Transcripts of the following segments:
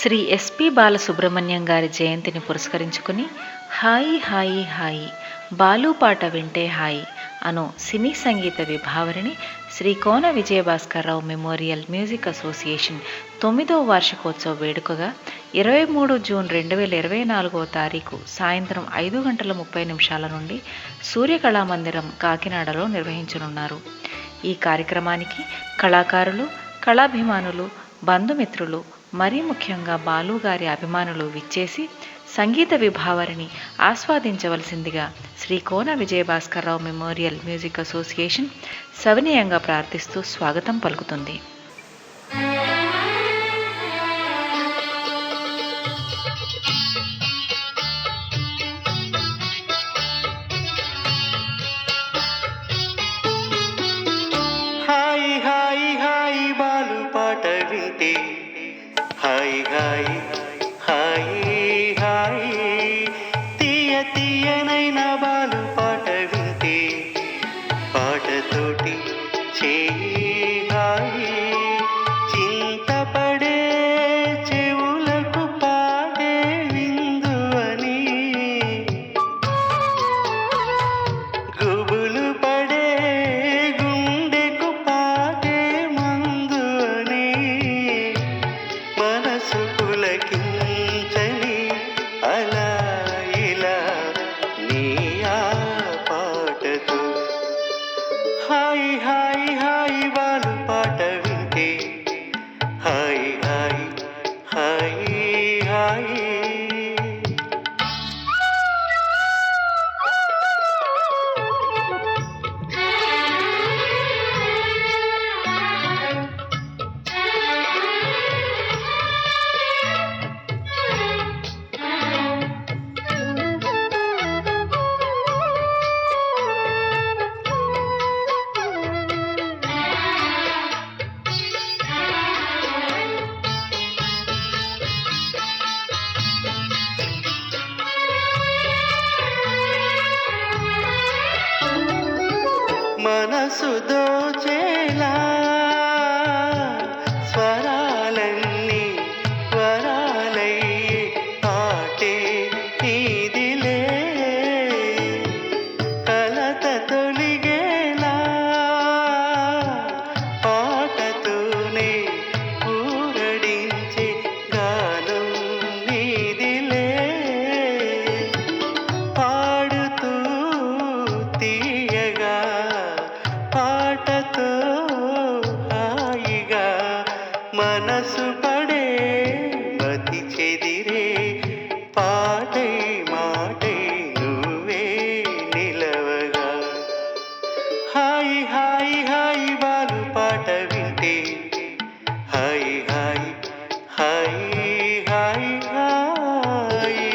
Shri SP Balasubrahmanyam గారి జయంతిని పురస్కరించుకుని హాయి హాయి హాయి బాలు పాట వింటే హాయి అను సినీ సంగీత విభావరిని శ్రీ కోన విజయభాస్కర్రావు మెమోరియల్ మ్యూజిక్ అసోసియేషన్ 9వ వార్షికోత్సవ వేడుకగా 23 జూన్ 2024 సాయంత్రం 5:30 నుండి సూర్యకళామందిరం కాకినాడలో నిర్వహించనున్నారు. ఈ కార్యక్రమానికి కళాకారులు, కళాభిమానులు, బంధుమిత్రులు, మరీ ముఖ్యంగా బాలుగారి అభిమానులు విచ్చేసి సంగీత విభావరిని ఆస్వాదించవలసిందిగా శ్రీ కోన విజయభాస్కర్రావు మెమోరియల్ మ్యూజిక్ అసోసియేషన్ సవినయంగా ప్రార్థిస్తూ స్వాగతం పలుకుతుంది. హాయి హాయి హాయి బాలు పాట వింటే హాయి హాయి హాయి హాయి తీయ తీయనైన బాలు పాట వింటే పాటతోటి చేయి హాయి చింతపడే చెవులకు పాడే విందు అని గుబులు పడే గుండెకు పాడే మందు అని మనసు పులకించని అలా ఇలా నీ ఆ పాటతో హాయి హాయి హాయి బాలు పాట వింటే హాయి హాయి హాయి హాయి మనసు దోచేలా స్వరాలన్నీ వరాలయ్యే పాటే నీదిలే కలత తొలిగేలా పాటతోనే ఊరడించే గానం నీదిలే పాడుతూ తీయగా పాటతో హాయిగా మనసు పడే మతి చెదిరే పాటై మాటై నువ్వే నిలవగా హాయి హాయి హాయి బాలు పాట వింటే హాయి హాయి హాయి హాయి హాయి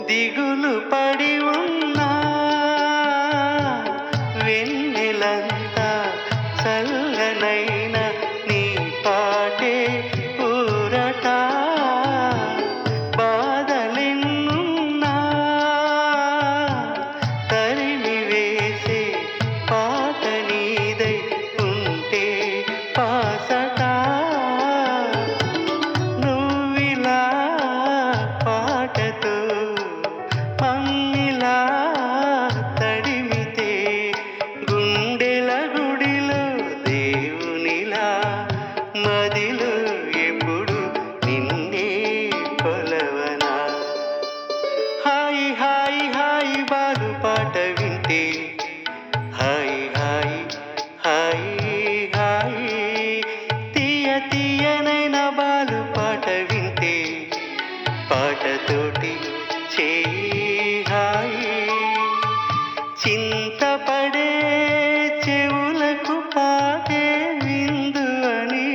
దిగులు పడి ఉన్నా వెన్నెలంతా చల్లనైన నీ పాటే ఊరట బాధలెన్నున్నా తరిమి వేసే పాట నీదై ఉంటే పాసట నువ్విలా పాటతో మమ్మిలా తడిమితే గుండెల గుడిలో దేవునిలా మదిలో ఎప్పుడు నిన్నే కొలవనా హాయి హాయి హాయి బాలు పాట వింటే హాయి హాయి హాయి హాయి తీయ తీయనైన బాలు పాట వింటే పాటతోటి చేయి హాయి చింతపడే చెవులకు పాడే విందు అని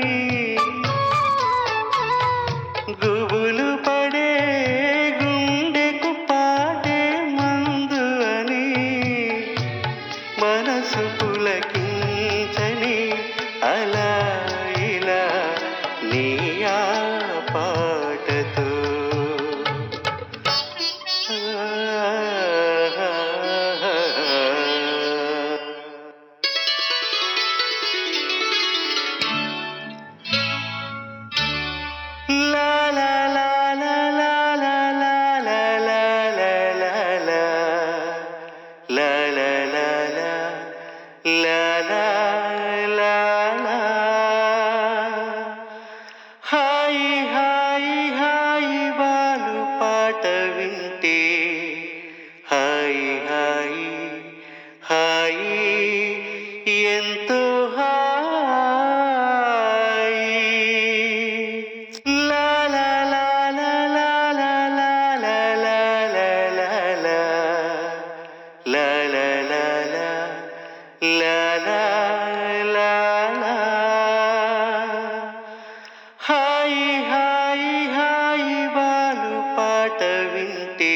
ఆ పాటతో. లా లా లా లా లా లా లా లా లా లా లా లా. లా లా లా లా. లా లా లా లా. హాయి హాయి హాయి బాలు పాట వింటే హాయి హాయి హాయి ఎంతో హాయి. లా లా లా లా లా లా లా లా లా లా లా లా. లా లా లా లా. లా లా లా లా. హాయి హాయి హాయి బాలు పాట వింటే